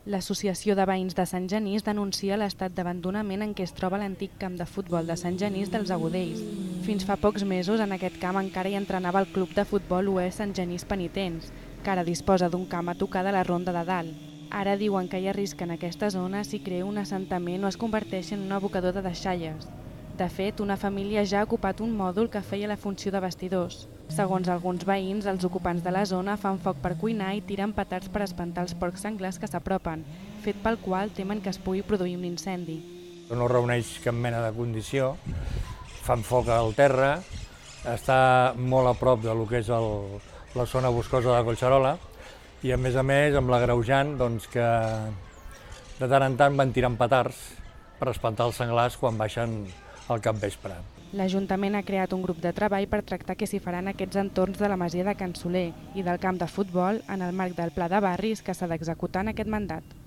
L'Associació de Veïns de Sant Genís denuncia l'estat d'abandonament en què es troba l'antic camp de futbol de Sant Genís dels Agudells. Fins fa pocs mesos en aquest camp encara hi entrenava el club de futbol UE Sant Genís Penitents, que ara disposa d'un camp a tocar de la Ronda de Dalt. Ara diuen que hi ha risc en aquesta zona si crea un assentament o es converteix en un abocador de deixalles. De fet, una família ja ha ocupat un mòdul que feia la funció de vestidors. Segons alguns veïns, els ocupants de la zona fan foc per cuinar i tiren petards per espantar els porcs senglars que s'apropen, fet pel qual temen que es pugui produir un incendi. No reuneix cap mena de condició, fan foc al terra, està molt a prop del que és la zona boscosa de Collserola i a més amb l'agreujant que de tant en tant van tirant petards per espantar els senglars quan baixen al capvespre. L'Ajuntament ha creat un grup de treball per tractar què s'hi farà en aquests entorns de la masia de Can Soler i del camp de futbol en el marc del Pla de Barris que s'ha d'executar en aquest mandat.